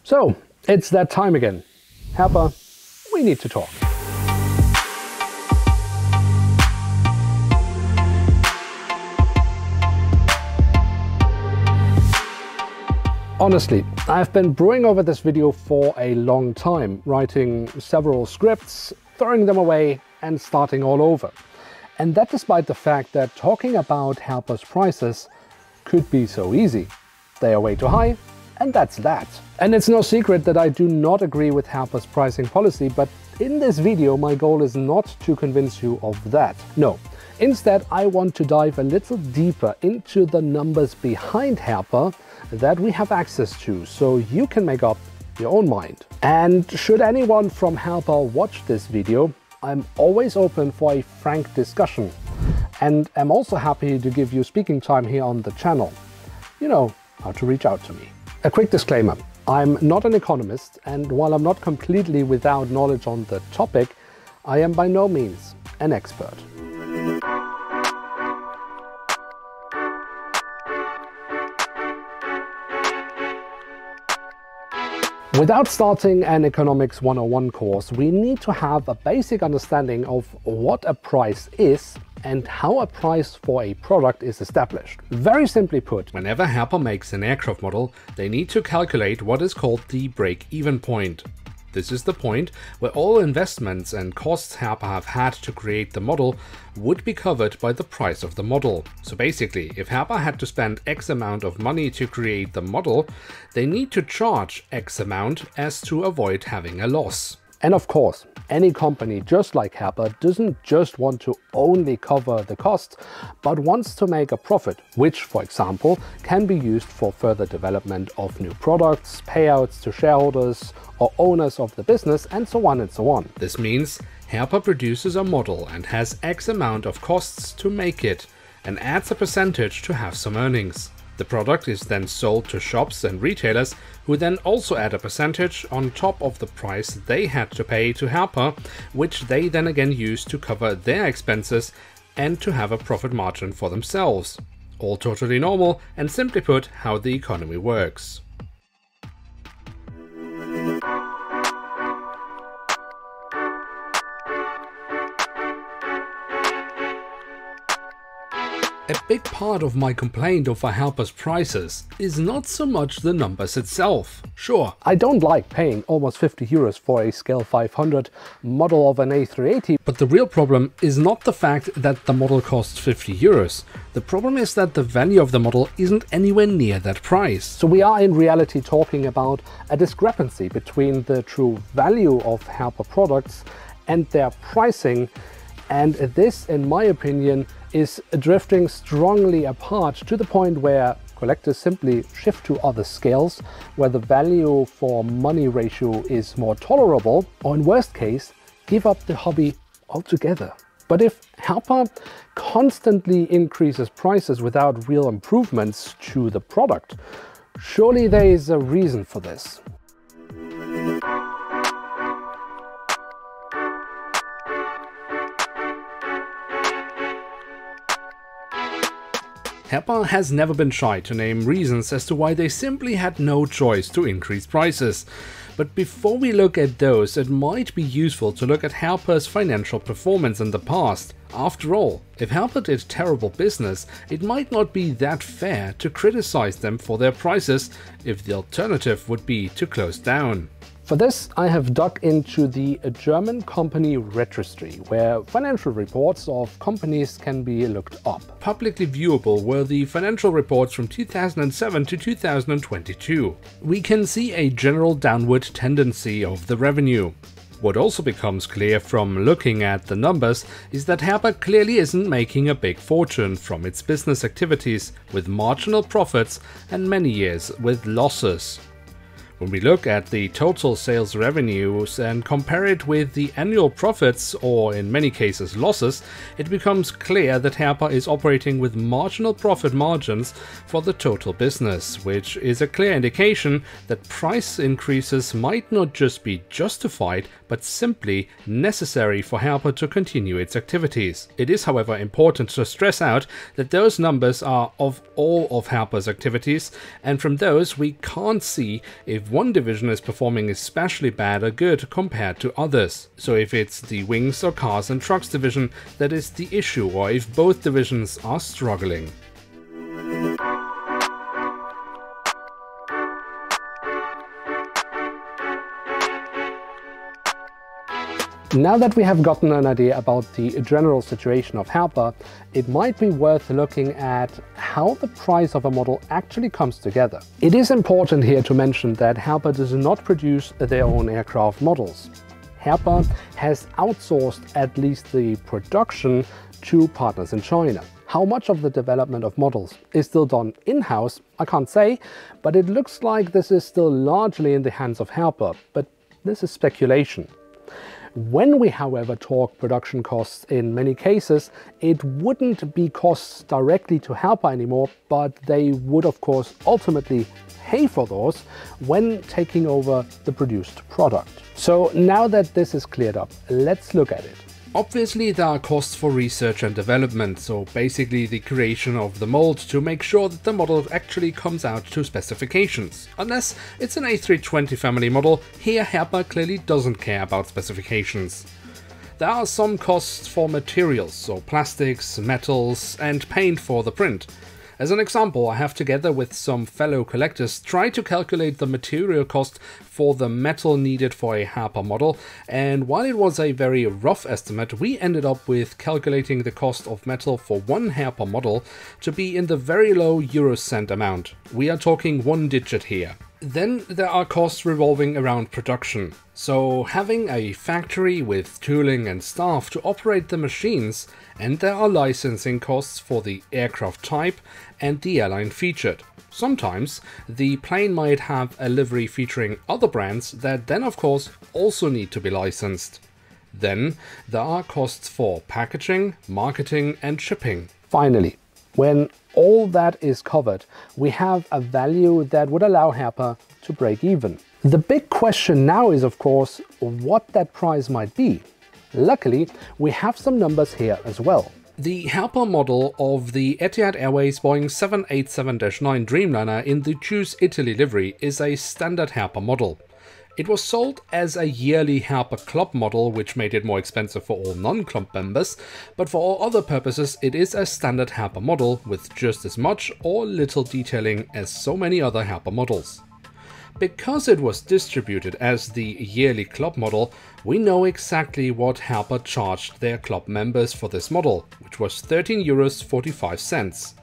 So, it's that time again. Herpa, we need to talk. Honestly, I've been brewing over this video for a long time, writing several scripts, throwing them away and starting all over. And that despite the fact that talking about Herpas prices could be so easy. They are way too high, and that's that. And it's no secret that I do not agree with Herpas' pricing policy, but in this video my goal is not to convince you of that. No, instead I want to dive a little deeper into the numbers behind Herpa that we have access to, so you can make up your own mind. And should anyone from Herpa watch this video, I'm always open for a frank discussion, and I'm also happy to give you speaking time here on the channel. You know how to reach out to me. A quick disclaimer, I'm not an economist, and while I'm not completely without knowledge on the topic, I am by no means an expert. Without starting an Economics 101 course, we need to have a basic understanding of what a price is and how a price for a product is established. Very simply put, whenever Herpa makes an aircraft model, they need to calculate what is called the break-even point. This is the point where all investments and costs Herpa have had to create the model would be covered by the price of the model. So basically, if Herpa had to spend X amount of money to create the model, they need to charge X amount as to avoid having a loss. And of course, any company just like Herpa doesn't just want to only cover the cost, but wants to make a profit, which, for example, can be used for further development of new products, payouts to shareholders or owners of the business, and so on and so on. This means Herpa produces a model and has X amount of costs to make it, and adds a percentage to have some earnings. The product is then sold to shops and retailers, who then also add a percentage on top of the price they had to pay to Herpa, which they then again use to cover their expenses and to have a profit margin for themselves. All totally normal and, simply put, how the economy works. A big part of my complaint over Herpa's prices is not so much the numbers itself. Sure, I don't like paying almost 50 euros for a scale 500 model of an A380. But the real problem is not the fact that the model costs 50 euros. The problem is that the value of the model isn't anywhere near that price. So we are in reality talking about a discrepancy between the true value of Herpa products and their pricing. And this, in my opinion, is drifting strongly apart to the point where collectors simply shift to other scales, where the value for money ratio is more tolerable, or in worst case, give up the hobby altogether. But if Herpa constantly increases prices without real improvements to the product, surely there is a reason for this. Herpa has never been shy to name reasons as to why they simply had no choice to increase prices. But before we look at those, it might be useful to look at Herpa's financial performance in the past. After all, if Herpa did terrible business, it might not be that fair to criticize them for their prices if the alternative would be to close down. For this, I have dug into the German company registry, where financial reports of companies can be looked up. Publicly viewable were the financial reports from 2007 to 2022. We can see a general downward tendency of the revenue. What also becomes clear from looking at the numbers is that Herpa clearly isn't making a big fortune from its business activities, with marginal profits and many years with losses. When we look at the total sales revenues and compare it with the annual profits, or in many cases losses, it becomes clear that Herpa is operating with marginal profit margins for the total business, which is a clear indication that price increases might not just be justified, but simply necessary for Herpa to continue its activities. It is, however, important to stress out that those numbers are of all of Herpa's activities, and from those we can't see if if one division is performing especially bad or good compared to others. So if it's the wings or cars and trucks division that is the issue, or if both divisions are struggling. Now that we have gotten an idea about the general situation of Herpa, it might be worth looking at how the price of a model actually comes together. It is important here to mention that Herpa does not produce their own aircraft models. Herpa has outsourced at least the production to partners in China. How much of the development of models is still done in-house, I can't say, but it looks like this is still largely in the hands of Herpa, but this is speculation. When we, however, talk production costs, in many cases, it wouldn't be costs directly to Herpa anymore, but they would, of course, ultimately pay for those when taking over the produced product. So now that this is cleared up, let's look at it. Obviously, there are costs for research and development, so basically the creation of the mold to make sure that the model actually comes out to specifications. Unless it's an A320 family model, here Herpa clearly doesn't care about specifications. There are some costs for materials, so plastics, metals, and paint for the print. As an example, I have, together with some fellow collectors, tried to calculate the material cost for the metal needed for a Herpa model, and while it was a very rough estimate, we ended up with calculating the cost of metal for one Herpa model to be in the very low Eurocent amount. We are talking 1 digit here. Then there are costs revolving around production. So having a factory with tooling and staff to operate the machines, and there are licensing costs for the aircraft type and the airline featured. Sometimes the plane might have a livery featuring other brands that then of course also need to be licensed. Then there are costs for packaging, marketing and shipping. Finally, when all that is covered, we have a value that would allow Herpa to break even. The big question now is, of course, what that price might be. Luckily, we have some numbers here as well. The Herpa model of the Etihad Airways Boeing 787-9 Dreamliner in the Choose Italy livery is a standard Herpa model. It was sold as a yearly Herpa Club model, which made it more expensive for all non-club members, but for all other purposes it is a standard Herpa model with just as much or little detailing as so many other Herpa models. Because it was distributed as the yearly club model, we know exactly what Herpa charged their club members for this model, which was €13.45.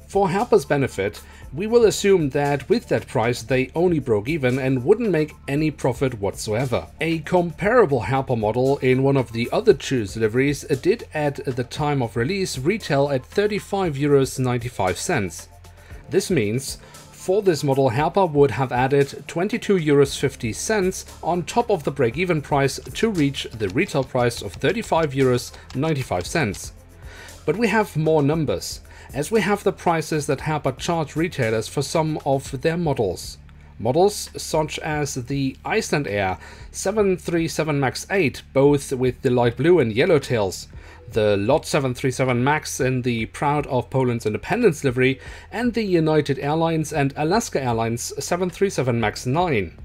For Herpa's benefit, we will assume that with that price they only broke even and wouldn't make any profit whatsoever. A comparable Herpa model in one of the other Choose liveries did at the time of release retail at €35.95. This means for this model Herpa would have added €22.50 on top of the break-even price to reach the retail price of €35.95. But we have more numbers, as we have the prices that Herpa charge retailers for some of their models. Models such as the Iceland Air 737 MAX 8, both with the light blue and yellow tails, the Lot 737 MAX in the Proud of Poland's Independence livery, and the United Airlines and Alaska Airlines 737 MAX 9.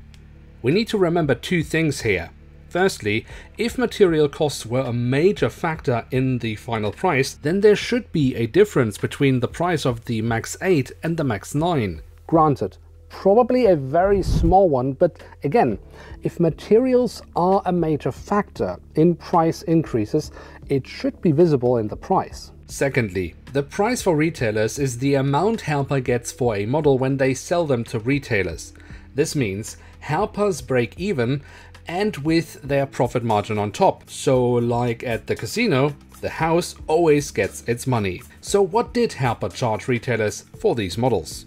We need to remember two things here. Firstly, if material costs were a major factor in the final price, then there should be a difference between the price of the MAX 8 and the MAX 9. Granted, probably a very small one, but again, if materials are a major factor in price increases, it should be visible in the price. Secondly, the price for retailers is the amount Herpa gets for a model when they sell them to retailers. This means Herpa's break even and with their profit margin on top. So like at the casino, the house always gets its money. So what did Herpa charge retailers for these models?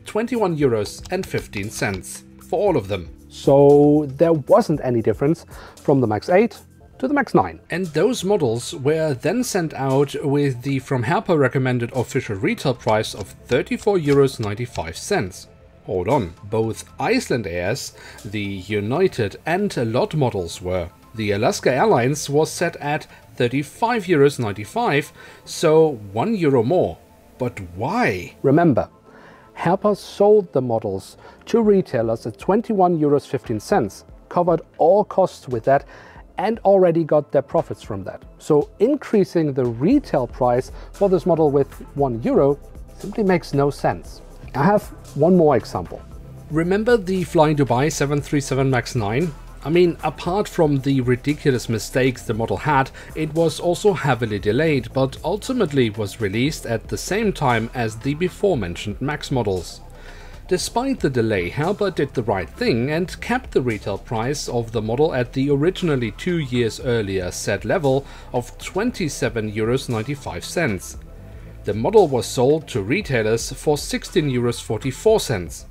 €21.15 for all of them. So there wasn't any difference from the MAX 8 to the MAX 9. And those models were then sent out with the from Herpa recommended official retail price of €34.95. Hold on, both Iceland Airs, the United and Lot models were. The Alaska Airlines was set at €35.95, so €1 more. But why? Remember, Herpas sold the models to retailers at 21 euros 15 cents, covered all costs with that, and already got their profits from that. So increasing the retail price for this model with 1 euro simply makes no sense. I have one more example. Remember the Flying Dubai 737 MAX 9? I mean, apart from the ridiculous mistakes the model had, it was also heavily delayed, but ultimately was released at the same time as the before mentioned MAX models. Despite the delay, Herpa did the right thing and kept the retail price of the model at the originally 2 years earlier set level of 27.95 euros. The model was sold to retailers for 16.44 euros.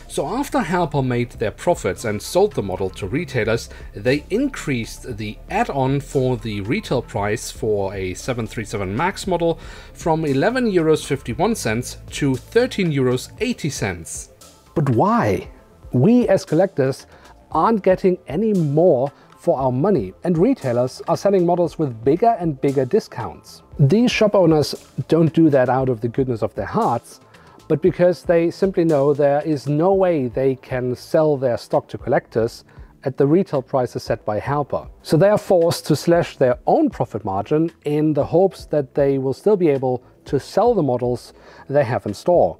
So after Herpa made their profits and sold the model to retailers, they increased the add-on for the retail price for a 737 MAX model from 11.51 euros to 13.80 euros. But why? We as collectors aren't getting any more for our money, and retailers are selling models with bigger and bigger discounts. These shop owners don't do that out of the goodness of their hearts, but because they simply know there is no way they can sell their stock to collectors at the retail prices set by Herpa. So they are forced to slash their own profit margin in the hopes that they will still be able to sell the models they have in store.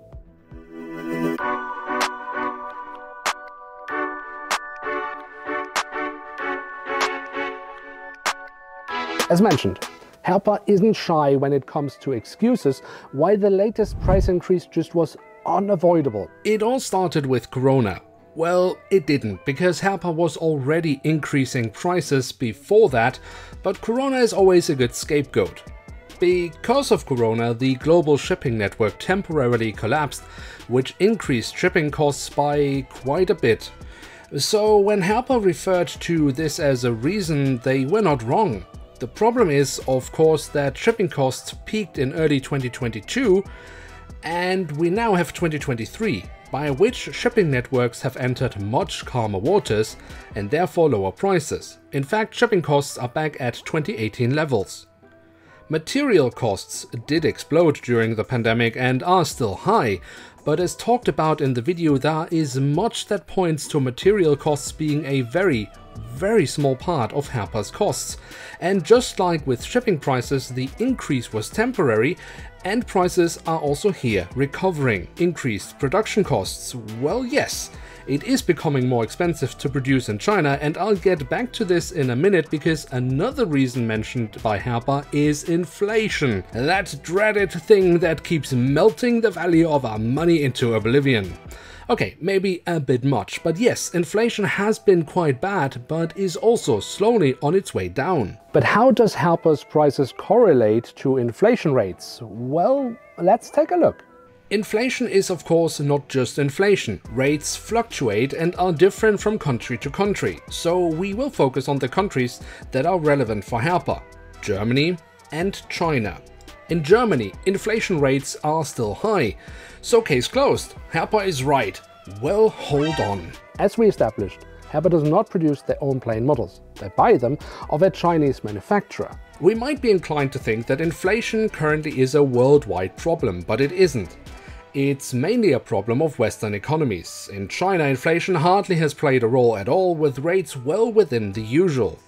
As mentioned, Herpa isn't shy when it comes to excuses why the latest price increase just was unavoidable. It all started with Corona. Well, it didn't, because Herpa was already increasing prices before that, but Corona is always a good scapegoat. Because of Corona, the global shipping network temporarily collapsed, which increased shipping costs by quite a bit. So when Herpa referred to this as a reason, they were not wrong. The problem is, of course, that shipping costs peaked in early 2022, and we now have 2023, by which shipping networks have entered much calmer waters and therefore lower prices. In fact, shipping costs are back at 2018 levels. Material costs did explode during the pandemic and are still high, but as talked about in the video, there is much that points to material costs being a very small part of Herpa's costs. And just like with shipping prices, the increase was temporary and prices are also here recovering. Increased production costs, well, yes, it is becoming more expensive to produce in China, and I'll get back to this in a minute because another reason mentioned by Herpa is inflation. That dreaded thing that keeps melting the value of our money into oblivion. Okay, maybe a bit much, but yes, inflation has been quite bad, but is also slowly on its way down. But how does Herpa's prices correlate to inflation rates? Well, let's take a look. Inflation is of course not just inflation. Rates fluctuate and are different from country to country, so we will focus on the countries that are relevant for Herpa: Germany and China. In Germany, inflation rates are still high, so case closed, Herpa is right. Well, hold on. As we established, Herpa does not produce their own plane models. They buy them of a Chinese manufacturer. We might be inclined to think that inflation currently is a worldwide problem, but it isn't. It's mainly a problem of Western economies. In China, inflation hardly has played a role at all, with rates well within the usual.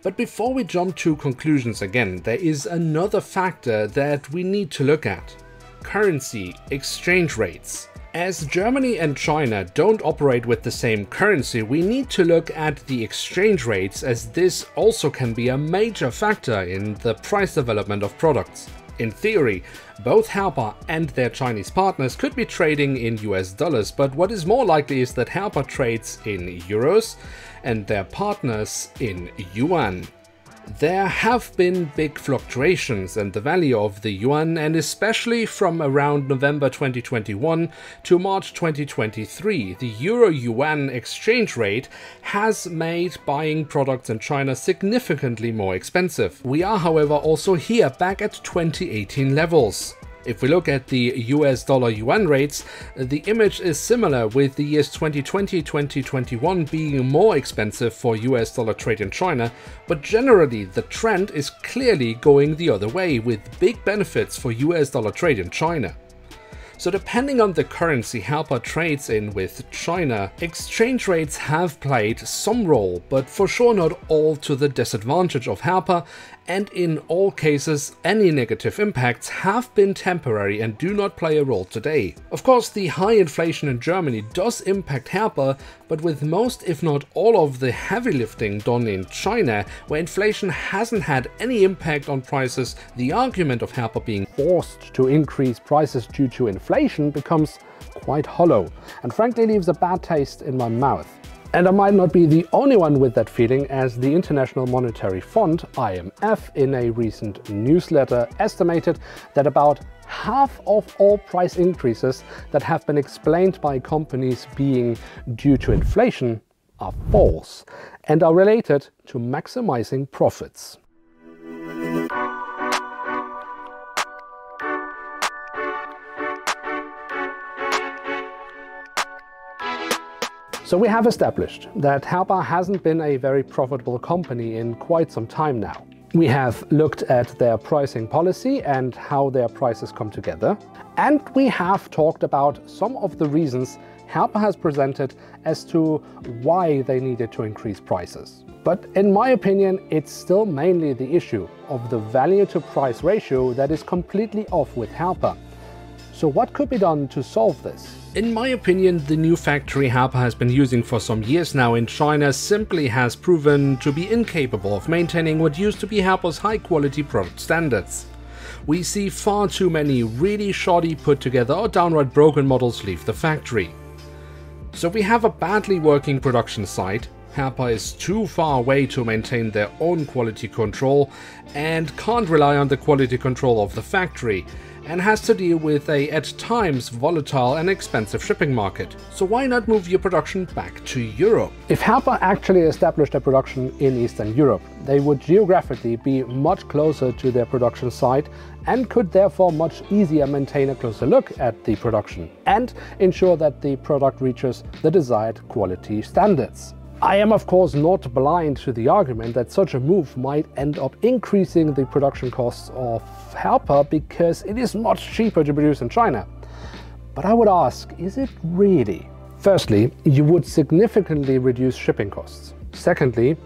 But before we jump to conclusions again, there is another factor that we need to look at: currency exchange rates. As Germany and China don't operate with the same currency, we need to look at the exchange rates, as this also can be a major factor in the price development of products. In theory, both Herpa and their Chinese partners could be trading in US dollars, but what is more likely is that Herpa trades in euros and their partners in yuan. There have been big fluctuations in the value of the yuan, and especially from around November 2021 to March 2023, the euro-yuan exchange rate has made buying products in China significantly more expensive. We are, however, also here back at 2018 levels. If we look at the US dollar yuan rates, the image is similar, with the years 2020-2021 being more expensive for US dollar trade in China, but generally the trend is clearly going the other way, with big benefits for US dollar trade in China. So depending on the currency Herpa trades in with China, exchange rates have played some role, but for sure not all to the disadvantage of Herpa, and in all cases any negative impacts have been temporary and do not play a role today. Of course, the high inflation in Germany does impact Herpa, but with most if not all of the heavy lifting done in China, where inflation hasn't had any impact on prices, the argument of Herpa being forced to increase prices due to inflation becomes quite hollow and frankly leaves a bad taste in my mouth. And I might not be the only one with that feeling, as the International Monetary Fund, IMF, in a recent newsletter estimated that about half of all price increases that have been explained by companies being due to inflation are false and are related to maximizing profits. So we have established that Herpa hasn't been a very profitable company in quite some time now. We have looked at their pricing policy and how their prices come together. And we have talked about some of the reasons Herpa has presented as to why they needed to increase prices. But in my opinion, it's still mainly the issue of the value to price ratio that is completely off with Herpa. So what could be done to solve this? In my opinion, the new factory Herpa has been using for some years now in China simply has proven to be incapable of maintaining what used to be Herpa's high-quality product standards. We see far too many really shoddy put together or downright broken models leave the factory. So we have a badly working production site, Herpa is too far away to maintain their own quality control and can't rely on the quality control of the factory, and has to deal with a at times volatile and expensive shipping market. So why not move your production back to Europe? If Herpa actually established a production in Eastern Europe, they would geographically be much closer to their production site and could therefore much easier maintain a closer look at the production and ensure that the product reaches the desired quality standards. I am of course not blind to the argument that such a move might end up increasing the production costs of Herpa because it is much cheaper to produce in China. But I would ask, is it really? Firstly, you would significantly reduce shipping costs. Secondly,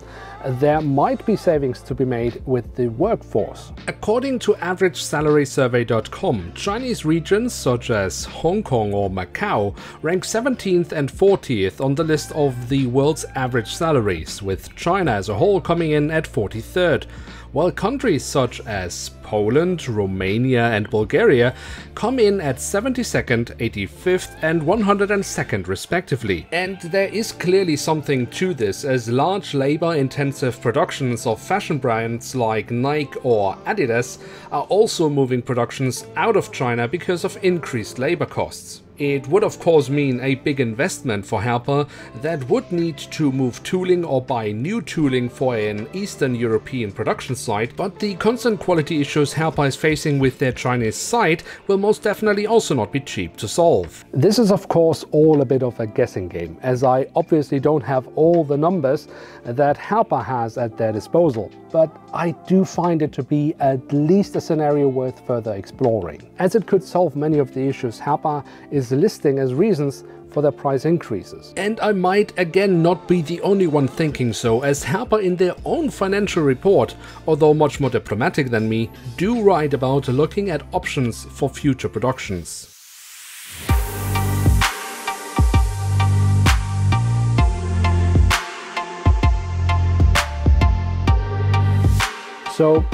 there might be savings to be made with the workforce. According to AverageSalarySurvey.com, Chinese regions such as Hong Kong or Macau rank 17th and 40th on the list of the world's average salaries, with China as a whole coming in at 43rd, while countries such as Poland, Romania and Bulgaria come in at 72nd, 85th and 102nd respectively. And there is clearly something to this, as large labor-intensive productions of fashion brands like Nike or Adidas are also moving productions out of China because of increased labor costs. It would of course mean a big investment for Herpa that would need to move tooling or buy new tooling for an Eastern European production site, but the constant quality issues Herpa is facing with their Chinese site will most definitely also not be cheap to solve. This is of course all a bit of a guessing game, as I obviously don't have all the numbers that Herpa has at their disposal, but I do find it to be at least a scenario worth further exploring, as it could solve many of the issues Herpa is listing as reasons for their price increases. And I might again not be the only one thinking so, as Herpa in their own financial report, although much more diplomatic than me, do write about looking at options for future productions. So,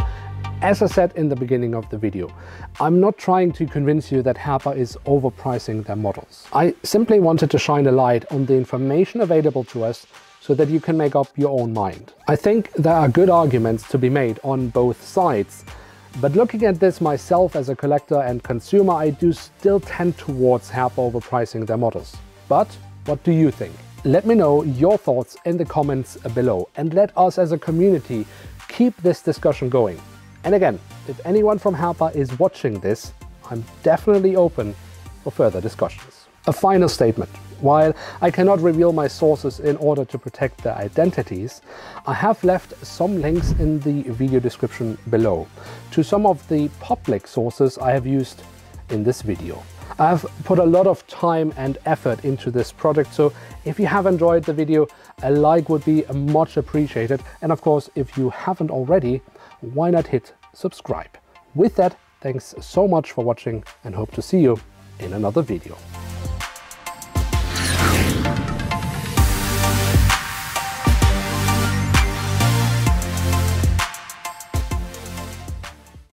as I said in the beginning of the video, I'm not trying to convince you that Herpa is overpricing their models. I simply wanted to shine a light on the information available to us so that you can make up your own mind. I think there are good arguments to be made on both sides, but looking at this myself as a collector and consumer, I do still tend towards Herpa overpricing their models. But what do you think? Let me know your thoughts in the comments below, and let us as a community keep this discussion going. And again, if anyone from Herpa is watching this, I'm definitely open for further discussions. A final statement. While I cannot reveal my sources in order to protect their identities, I have left some links in the video description below to some of the public sources I have used in this video. I've put a lot of time and effort into this project, so if you have enjoyed the video, a like would be much appreciated. And of course, if you haven't already, why not hit subscribe? With that, thanks so much for watching and hope to see you in another video.